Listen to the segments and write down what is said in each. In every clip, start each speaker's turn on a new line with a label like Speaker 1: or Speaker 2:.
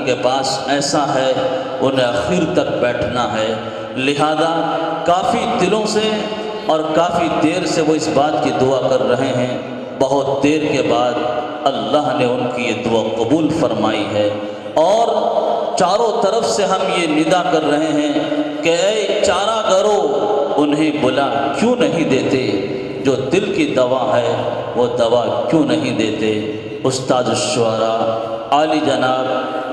Speaker 1: کے پاس ایسا ہے انہیں آخر تک بیٹھنا ہے، لہذا کافی دلوں سے اور کافی دیر سے وہ اس بات کی دعا کر رہے ہیں، بہت دیر کے بعد اللہ نے ان کی یہ دعا قبول فرمائی ہے، اور چاروں طرف سے ہم یہ ندا کر رہے ہیں کہ اے چارہ گرو انہیں بلا کیوں نہیں دیتے، جو دل کی دوا ہے وہ دوا کیوں نہیں دیتے۔ استاد الشعراء عالی جناب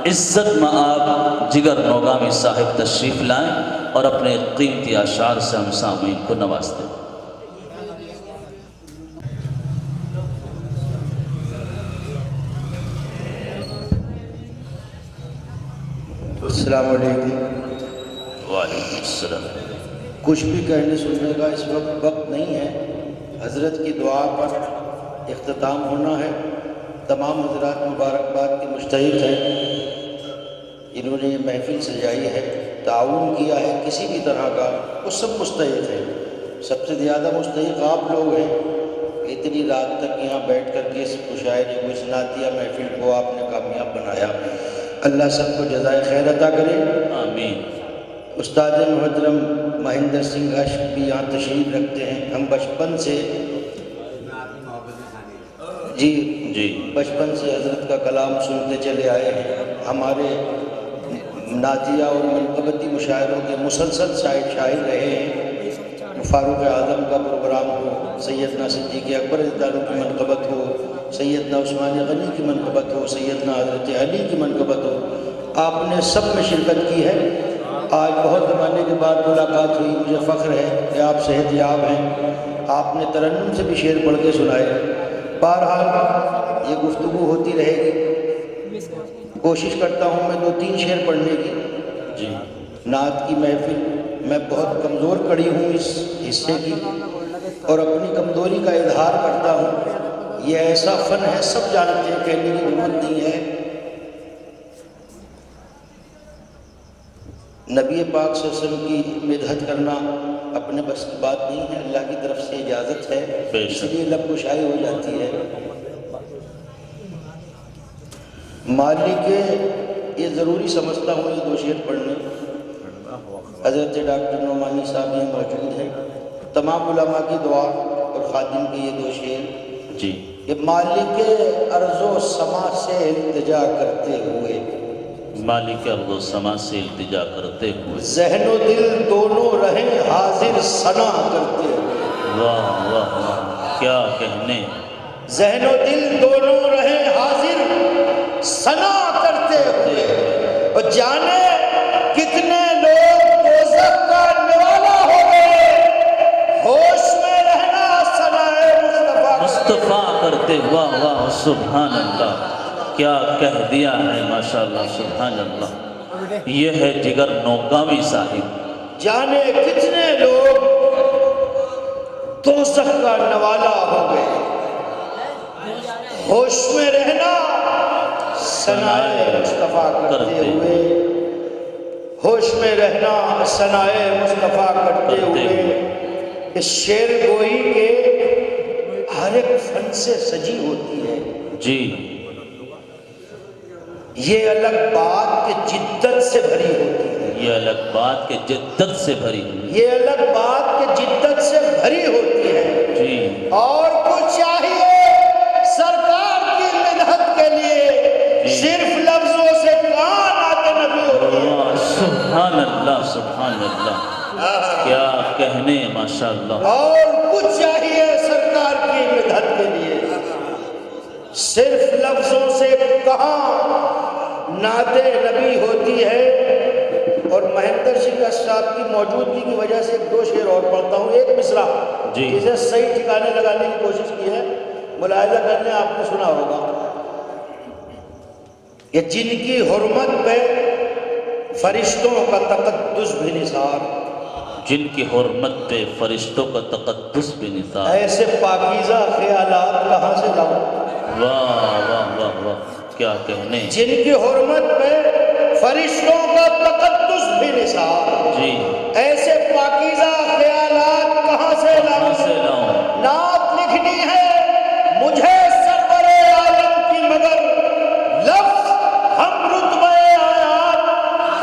Speaker 1: عزت مآب جگر نوگامی صاحب تشریف لائیں اور اپنے قیمتی اشعار سے ہم سامعین کو نواز دیں۔
Speaker 2: السلام علیکم۔
Speaker 1: وعلیکم السلام۔
Speaker 2: کچھ بھی کہنے سننے کا اس وقت نہیں ہے، حضرت کی دعا پر اختتام ہونا ہے۔ تمام حضرات مبارکباد کے مستحق ہیں، انہوں نے یہ محفل سجائی ہے، تعاون کیا ہے کسی بھی طرح کا، وہ سب مستحق ہیں۔ سب سے زیادہ مستحق آپ لوگ ہیں، اتنی رات تک یہاں بیٹھ کر کے اس مشاعرے کو، اس نعتیہ محفل کو آپ نے کامیاب بنایا۔ اللہ سب کو جزائے خیر عطا کرے،
Speaker 1: آمین۔
Speaker 2: استاد محترم مہندر سنگھ اشک بھی یہاں تشریف رکھتے ہیں۔ ہم بچپن سے بچپن سے حضرت کا کلام سنتے چلے آئے ہیں، ہمارے نعتیہ اور منقبتی مشاعروں کے مسلسل شاعر رہے ہیں۔ فاروق اعظم کا پروگرام ہو، سیدنا صدیق اکبر تعالیٰ کی منقبت ہو، سیدنا عثمان غنی کی منقبت ہو، سیدنا حضرت علی کی منقبت ہو، آپ نے سب میں شرکت کی ہے۔ آج بہت زمانے کے بعد ملاقات ہوئی، مجھے فخر ہے کہ آپ صحت یاب ہیں۔ آپ نے ترنم سے بھی شعر پڑھ کے سنائے۔ بہرحال یہ گفتگو ہوتی رہے گی، کوشش کرتا ہوں میں 2-3 شعر پڑھنے کی۔ نعت کی محفل میں بہت کمزور کڑی ہوں اس حصے کی، اور اپنی کمزوری کا اظہار کرتا ہوں۔ یہ ایسا فن ہے، سب جانتے ہیں، کہنے کی ضرورت نہیں ہے۔ نبی پاک صلی اللہ علیہ وسلم کی مدحت کرنا اپنے بس کی بات نہیں ہے، اللہ کی طرف سے اجازت ہے، اس لیے لب گشائی ہو جاتی ہے۔ مالک یہ ضروری سمجھتا ہوں یہ 2 شعر پڑھنے۔ حضرت ڈاکٹر نعمانی صاحب یہ موجود ہیں، تمام علماء کی دعا اور خادم کے یہ 2 شعر۔ یہ مالک ارض و سما سے التجا کرتے ہوئے،
Speaker 1: مالک ارض و سما سے التجا کرتے ہوئے،
Speaker 2: ذہن و دل دونوں رہیں حاضر ثنا کرتے ہوئے۔
Speaker 1: واہ واہ واہ، کیا کہنے!
Speaker 2: ذہن و دل دونوں رہیں حاضر ثنا کرتے ہوئے، اور جانے کتنے لوگ دوزخ کا نوالا ہو گئے، ہوش میں رہنا ثنائے
Speaker 1: مصطفیٰ کرتے۔ واہ واہ، سبحان اللہ، کیا کہہ دیا ہے، ماشاءاللہ، سبحان اللہ۔ یہ ہے جگر نوگامی صاحب۔
Speaker 2: جانے کتنے لوگ دوزخ کا نوالا ہو گئے، ہوش میں رہنا ثنائے مصطفیٰ کرتے ہوئے، ہوش میں رہنا ثنائے مصطفیٰ کرتے ہوئے۔ اس شعر گوئی کے ہر ایک فن سے سجی ہوتی ہے۔ یہ الگ بات کہ جدت سے بھری ہوتی ہے،
Speaker 1: یہ الگ بات کہ جدت سے بھری ہوئی،
Speaker 2: یہ الگ بات کہ جدت سے بھری ہوتی ہے۔ اور کچھ چاہیے سرکار کی مدحت کے لیے، صرف لفظوں سے کہاں نعت نبی ہوتی ہے۔
Speaker 1: سبحان اللہ، سبحان اللہ، کیا کہنے، ماشاءاللہ۔
Speaker 2: اور کچھ چاہیے سرکار کی مدحت کے لیے، صرف لفظوں سے کہاں نعت نبی ہوتی ہے۔ اور مہندر سنگھ صاحب کی موجودگی کی وجہ سے 2 شعر اور پڑھتا ہوں۔ ایک مصرع جسے صحیح ٹھکانے لگانے کی کوشش کی ہے، ملاحظہ کرنے آپ نے سنا ہوگا کہ جن کی حرمت پہ فرشتوں کا تقدس بھی نثار،
Speaker 1: جن کی حرمت پہ فرشتوں کا تقدس بھی نثار،
Speaker 2: ایسے پاکیزہ خیالات کہاں سے لاؤں۔
Speaker 1: واہ واہ واہ واہ، کیا کہنے!
Speaker 2: جن کی حرمت پہ فرشتوں کا تقدس بھی نثار، ایسے پاکیزہ خیالات کہاں سے لاؤں۔ نعت لکھنی ہے مجھے سرور عالم کی، مگر لفظ ہم رتبہ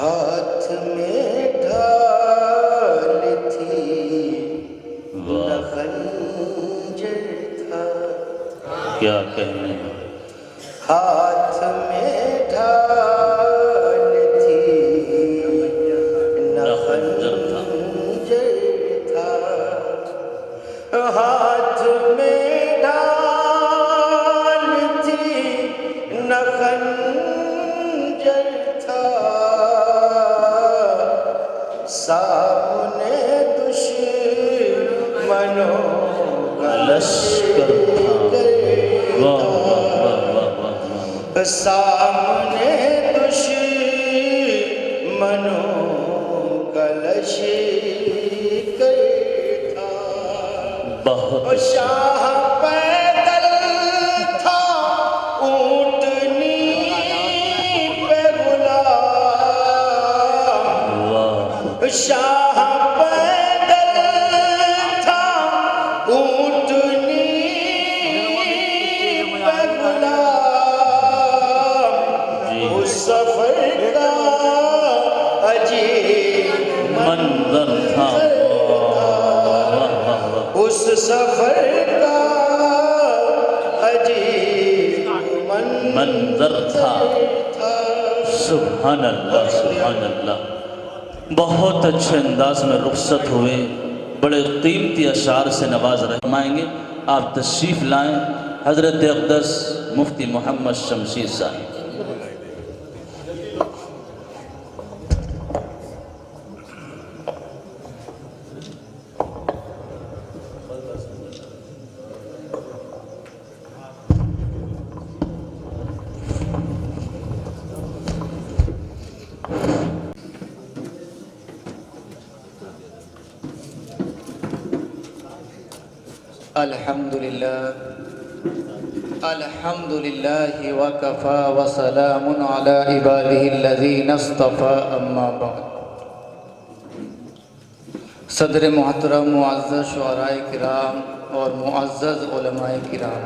Speaker 2: ہاتھ میں ڈھال تھی نہ خنجر تھا،
Speaker 1: کیا کہنے ہیں،
Speaker 2: ہاتھ میں ڈھال تھی نہ
Speaker 1: خنجر تھا،
Speaker 2: خنجر تھا، ہاتھ میں ڈھال تھی نہ خنجر تھا، سامنے دشمنوں کا
Speaker 1: لشکر تھا، واہ واہ واہ واہ واہ واہ،
Speaker 2: سامنے دشمنوں کا لشکر تھا،
Speaker 1: بہت
Speaker 2: شاہ پیدل تھا اونٹنی پہ غلام،
Speaker 1: واہ،
Speaker 2: شاہ پیدل تھا اونٹنی پہ غلام،
Speaker 1: جی
Speaker 2: اس سفر کا عجیب
Speaker 1: منظر تھا، واہ واہ واہ،
Speaker 2: اس سفر کا عجیب
Speaker 1: منظر تھا،
Speaker 2: تھا۔
Speaker 1: سبحان اللہ سبحان اللہ۔ بہت اچھے انداز میں رخصت ہوئے، بڑے قیمتی اشعار سے نواز رحمائیں گے۔ آپ تشریف لائیں حضرت اقدس مفتی محمد شمشیر صاحب۔
Speaker 3: الحمد لله وكفى وسلام على عباده الذين اصطفى اما بعد۔ صدر محترم معزز شعراء کرام اور معزز علماء کرام،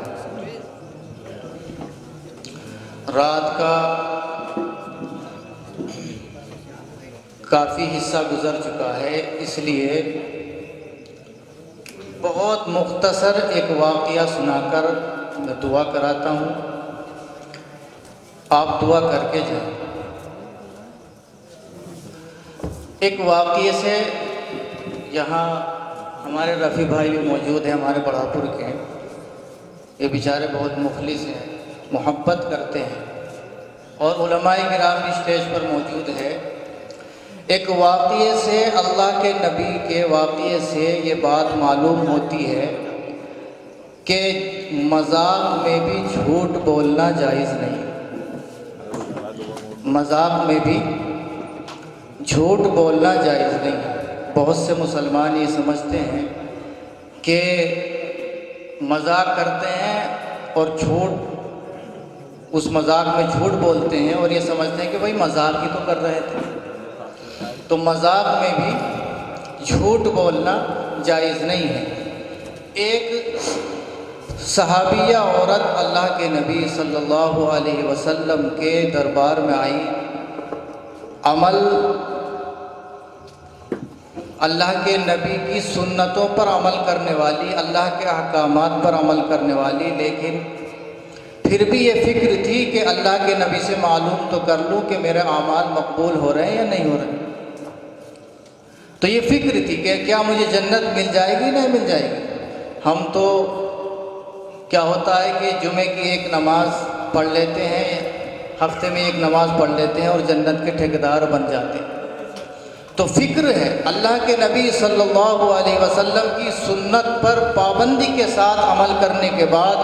Speaker 3: رات کا کافی حصہ گزر چکا ہے، اس لیے بہت مختصر ایک واقعہ سنا کر میں دعا کراتا ہوں، آپ دعا کر کے جائیں۔ ایک واقعے سے، یہاں ہمارے رفیع بھائی بھی موجود ہیں، ہمارے بڑھاپور کے، یہ بیچارے بہت مخلص ہیں، محبت کرتے ہیں، اور علماء کرام بھی اسٹیج پر موجود ہے۔ ایک واقعے سے، اللہ کے نبی کے واقعے سے یہ بات معلوم ہوتی ہے کہ مذاق میں بھی جھوٹ بولنا جائز نہیں، مذاق میں بھی جھوٹ بولنا جائز نہیں۔ بہت سے مسلمان یہ سمجھتے ہیں کہ مذاق کرتے ہیں اور اس مذاق میں جھوٹ بولتے ہیں، اور یہ سمجھتے ہیں کہ بھائی مذاق ہی تو کر رہے تھے۔ تو مذاق میں بھی جھوٹ بولنا جائز نہیں ہے۔ ایک صحابیہ عورت اللہ کے نبی صلی اللہ علیہ وسلم کے دربار میں آئی، اللہ کے نبی کی سنتوں پر عمل کرنے والی، اللہ کے احکامات پر عمل کرنے والی، لیکن پھر بھی یہ فکر تھی کہ اللہ کے نبی سے معلوم تو کر لوں کہ میرے اعمال مقبول ہو رہے ہیں یا نہیں ہو رہے۔ تو یہ فکر تھی کہ کیا مجھے جنت مل جائے گی نہیں مل جائے گی۔ ہم تو کیا ہوتا ہے کہ جمعے کی ایک نماز پڑھ لیتے ہیں، ہفتے میں ایک نماز پڑھ لیتے ہیں اور جنت کے ٹھیکیدار بن جاتے ہیں۔ تو فکر ہے اللہ کے نبی صلی اللہ علیہ وسلم کی سنت پر پابندی کے ساتھ عمل کرنے کے بعد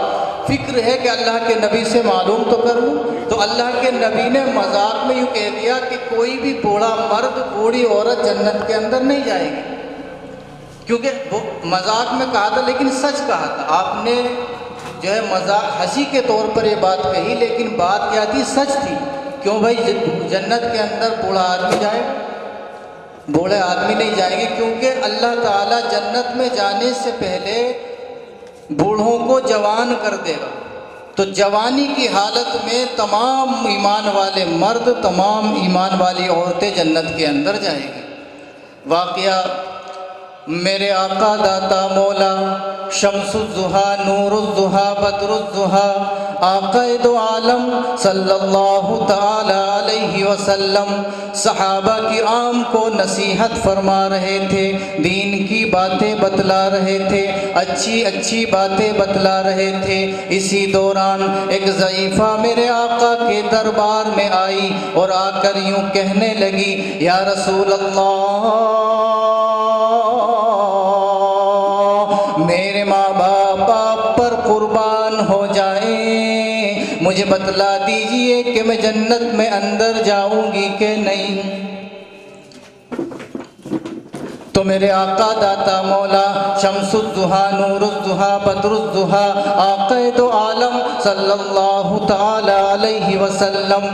Speaker 3: فکر ہے کہ اللہ کے نبی سے معلوم تو کر لوں۔ تو اللہ کے نبی نے مذاق میں یوں کہہ دیا کہ کوئی بھی بوڑھا مرد، بوڑھی عورت جنت کے اندر نہیں جائے گی، کیونکہ وہ مذاق میں کہا تھا لیکن سچ کہا تھا۔ آپ نے جو ہے مذاق ہنسی کے طور پر یہ بات کہی، لیکن بات کیا تھی؟ سچ تھی۔ کیوں بھائی جنت کے اندر بوڑھا آدمی جائے؟ بوڑھے آدمی نہیں جائیں گے، کیونکہ اللہ تعالیٰ جنت میں جانے سے پہلے بوڑھوں کو جوان کر دے گا، تو جوانی کی حالت میں تمام ایمان والے مرد، تمام ایمان والی عورتیں جنت کے اندر جائیں گی۔ واقعہ میرے آقا داتا مولا شمس الضحیٰ نور الضحیٰ بدر الضحیٰ آقا دو عالم صلی اللہ تعالی علیہ وسلم صحابہ کرام کو نصیحت فرما رہے تھے، دین کی باتیں بتلا رہے تھے، اچھی اچھی باتیں بتلا رہے تھے۔ اسی دوران ایک ضعیفہ میرے آقا کے دربار میں آئی اور آ کر یوں کہنے لگی، یا رسول اللہ، میرے ماں باپ آپ پر قربان ہو جائیں، مجھے بتلا دیجئے کہ میں جنت میں اندر جاؤں گی کہ نہیں۔ تو میرے آقا داتا مولا شمس الضحیٰ نور الضحیٰ بدر الضحیٰ آقا دو عالم صلی اللہ تعالی علیہ وسلم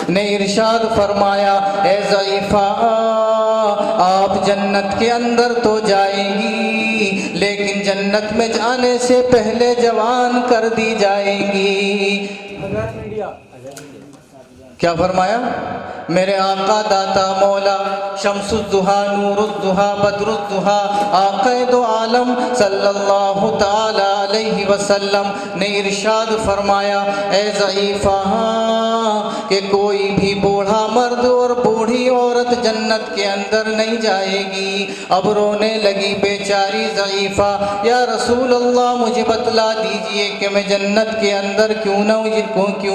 Speaker 3: نے ارشاد فرمایا، اے ضعیفہ، آپ جنت کے اندر تو جائیں گی، لیکن جنت میں جانے سے پہلے جوان کر دی جائیں گی۔ کیا فرمایا؟ میرے آقا داتا مولا شمس الضحیٰ نور الضحیٰ بدر الضحیٰ آقا دو عالم صلی اللہ تعالی علیہ وسلم نے ارشاد فرمایا، اے ضعیفہ، کہ کوئی بھی بوڑھا مرد اور بوڑھی عورت جنت کے اندر نہیں جائے گی۔ اب رونے لگی بیچاری ضعیفہ، یا رسول اللہ مجھے بتلا دیجئے کہ میں جنت کے اندر کیوں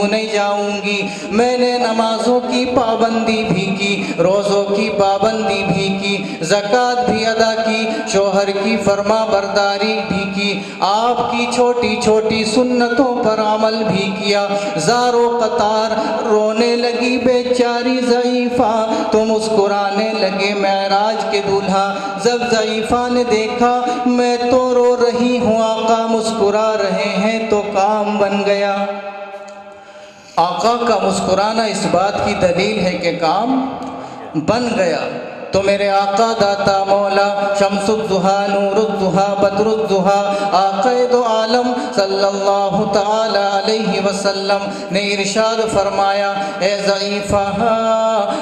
Speaker 3: نہیں جاؤں گی؟ میں نے نمازوں کی پابندی بھی کی، روزوں کی پابندی بھی کی، زکوٰۃ بھی ادا کی، شوہر کی فرما برداری بھی کی، آپ کی چھوٹی چھوٹی سنتوں پر عمل بھی کیا۔ زار و قطار رونے لگی بیچاری ضعیفہ تو مسکرانے لگے معراج کے دولہا۔ جب ضعیفہ نے دیکھا میں تو رو رہی ہوں، آقا مسکرا رہے ہیں تو کام بن گیا۔ آقا کا مسکرانا اس بات کی دلیل ہے کہ کام بن گیا۔ تو میرے آقا داتا مولا شمس الضحیٰ نور الضحیٰ بدر الضحیٰ آقا دو عالم صلی اللہ تعالی علیہ وسلم نے ارشاد فرمایا، اے ضعیفہ،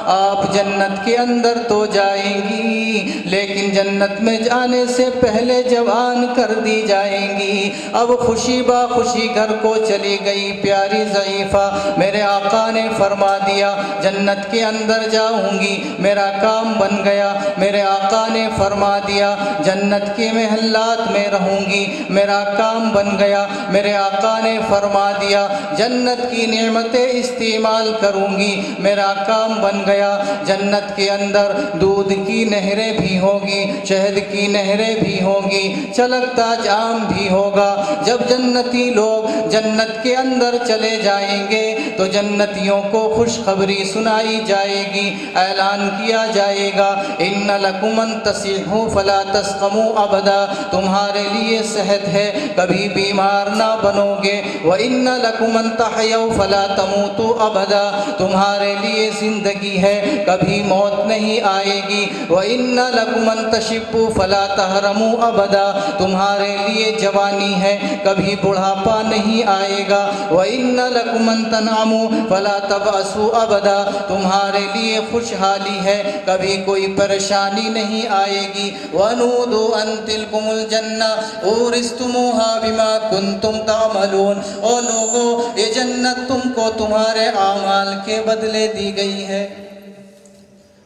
Speaker 3: آپ جنت کے اندر تو جائیں گی، لیکن جنت میں جانے سے پہلے جوان کر دی جائیں گی۔ اب خوشی با خوشی گھر کو چلی گئی پیاری ضعیفہ۔ میرے آقا نے فرما دیا جنت کے اندر جاؤں گی، میرا کام بن گیا۔ میرے آقا نے فرما دیا جنت کے محلات میں رہوں گی، میرا کام بن گیا۔ میرے آقا نے فرما دیا جنت کی نعمتیں استعمال کروں گی، میرا کام بن گیا۔ جنت کے اندر دودھ کی نہریں بھی ہوگی، شہد کی نہریں بھی ہوگی، چلکتا جام بھی ہوگا۔ جب جنتی لوگ جنت کے اندر چلے جائیں گے تو جنتیوں کو خوشخبری سنائی جائے گی، اعلان کیا جائے گا، ان لکم ان تصحوا فلا تسقموا ابدا، تمہارے لیے صحت ہے، کبھی بیمار نہ بنو گے۔ وان لکم ان تحیوا فلا تموتوا ابدا، تمہارے لیے زندگی ہے، کبھی موت نہیں آئے گی۔ وان لکم ان تشبوا فلا تحرموا ابدا، تمہارے لیے جوانی ہے، کبھی بڑھاپا نہیں آئے گا۔ وان لکم ان تنعموا فلا تبأسوا ابدا، تمہارے لیے خوشحالی ہے، کبھی کوئی پریشانی نہیں آئے گی۔ وَنُودُوا أَن تِلْكُمُ الْجَنَّةُ أُورِثْتُمُوهَا بِمَا كُنْتُمْ تَعْمَلُونَ، او لوگو یہ جنت تم کو تمہارے اعمال کے بدلے دی گئی ہے۔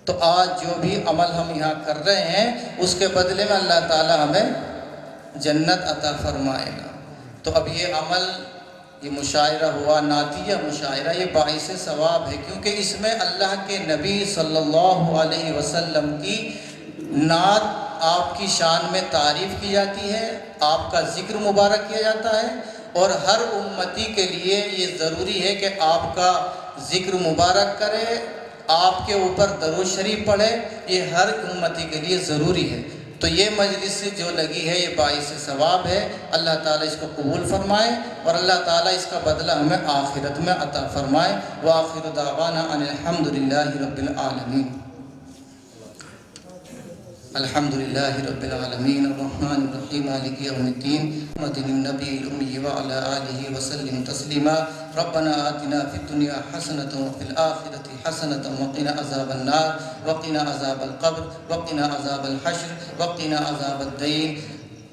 Speaker 3: تو آج جو بھی عمل ہم یہاں کر رہے ہیں اس کے بدلے میں اللہ تعالی ہمیں جنت عطا فرمائے گا۔ تو اب یہ عمل، یہ مشاعرہ ہوا، نعتیہ مشاعرہ، یہ باعث ثواب ہے، کیونکہ اس میں اللہ کے نبی صلی اللہ علیہ وسلم کی نعت، آپ کی شان میں تعریف کی جاتی ہے، آپ کا ذکر مبارک کیا جاتا ہے، اور ہر امتی کے لیے یہ ضروری ہے کہ آپ کا ذکر مبارک کرے، آپ کے اوپر درود شریف پڑھے، یہ ہر امتی کے لیے ضروری ہے۔ تو یہ مجلس جو لگی ہے یہ باعث ثواب ہے، اللہ تعالیٰ اس کو قبول فرمائے اور اللہ تعالیٰ اس کا بدلہ ہمیں آخرت میں عطا فرمائے۔ وآخر دعوانا ان الحمد للہ رب العالمین۔ الحمد لله رب العالمين الرحمن الرحيم مالك يوم الدين محمد النبي الأمي وعلى آله وسلم تسليما ربنا آتنا في الدنيا حسنة وفي الآخرة حسنة وقنا عذاب النار وقنا عذاب القبر وقنا عذاب الحشر وقنا عذاب الدين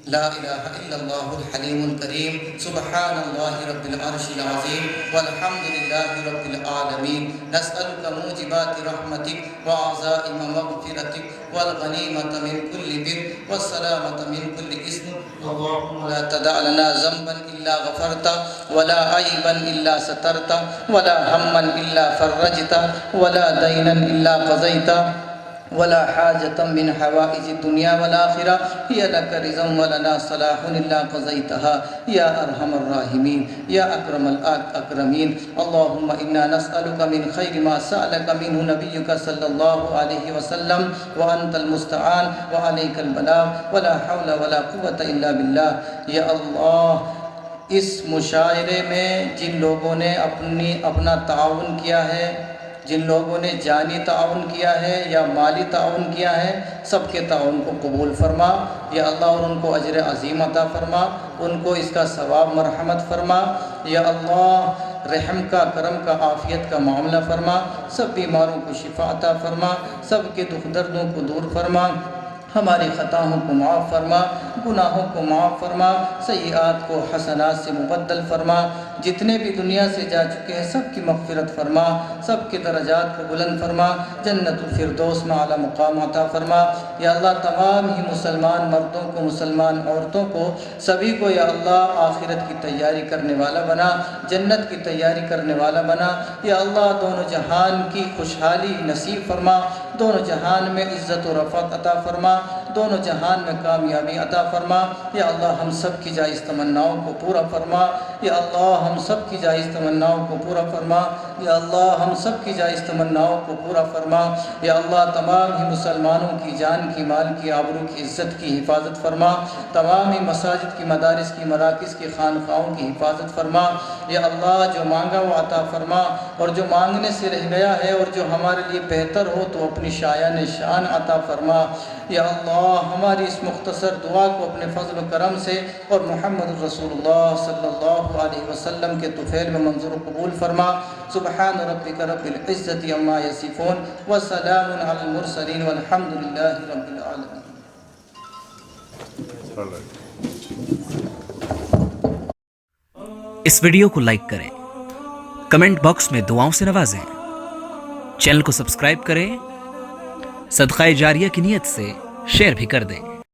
Speaker 3: لا إله إلا الله الحليم الكريم سبحان الله رب العرش العظيم والحمد لله رب العالمين نسألك موجبات رحمتك وعزائم مغفرتك والغنيمة من كل بر والسلامة من كل إثم اللهم لا تدع لنا ذنبا إلا غفرته ولا عيبا إلا سترته ولا هما إلا فرجته ولا دينا إلا قضيته ولا حاجة من حوائج الدنيا والآخرة هي لك رضا ولنا صلاح إلا قضيتها يا أرحم الراحمين يا أكرم الأكرمين اللهم إنا نسألك من خير ما سألك منه نبيك صلى الله عليه وسلم وأنت المستعان وعليك البلاغ ولا حول ولا قوة إلا بالله يا الله اس مشاعرے میں جن لوگوں نے اپنا تعاون کیا ہے، جن لوگوں نے جانی تعاون کیا ہے یا مالی تعاون کیا ہے، سب کے تعاون کو قبول فرما یا اللہ، اور ان کو اجر عظیم عطا فرما، ان کو اس کا ثواب مرحمت فرما یا اللہ، رحم کا، کرم کا، عافیت کا معاملہ فرما، سب بیماروں کو شفا عطا فرما، سب کے دکھ دردوں کو دور فرما، ہماری خطاؤں کو معاف فرما، گناہوں کو معاف فرما، سیئات کو حسنات سے مبدل فرما، جتنے بھی دنیا سے جا چکے ہیں سب کی مغفرت فرما، سب کے درجات کو بلند فرما، جنت الفردوس میں اعلیٰ مقام عطا فرما یا اللہ، تمام ہی مسلمان مردوں کو، مسلمان عورتوں کو، سبھی کو یا اللہ آخرت کی تیاری کرنے والا بنا، جنت کی تیاری کرنے والا بنا یا اللہ، دونوں جہان کی خوشحالی نصیب فرما، دونوں جہان میں عزت و رفعت عطا فرما، دونوں جہان میں کامیابی عطا فرما یا اللہ، ہم سب کی جائز تمناؤں کو پورا فرما یا اللہ، ہم سب کی جائز تمناؤں کو پورا فرما یا اللہ، ہم سب کی جائز تمناؤں کو پورا فرما یا اللہ، تمام ہی مسلمانوں کی جان کی، مال کی، آبرو کی، عزت کی حفاظت فرما، تمام ہی مساجد کی، مدارس کی، مراکز کی، خانقاہوں کی حفاظت فرما یا اللہ، جو مانگا وہ عطا فرما، اور جو مانگنے سے رہ گیا ہے اور جو ہمارے لیے بہتر ہو تو اپنی شایان شان عطا فرما یا اللہ، ہماری اس مختصر دعا کو اپنے فضل و کرم سے اور محمد رسول اللہ صلی اللہ علیہ وسلم کے طفیل میں منظور و قبول فرما۔ سبحان ربک رب العزت عما یصفون وسلام علی المرسلین والحمد للہ رب العالمین۔
Speaker 4: اس ویڈیو کو لائک کریں، کمنٹ باکس میں دعاؤں سے نوازیں، چینل کو سبسکرائب کریں، صدقہ جاریہ کی نیت سے شیئر بھی کر دیں۔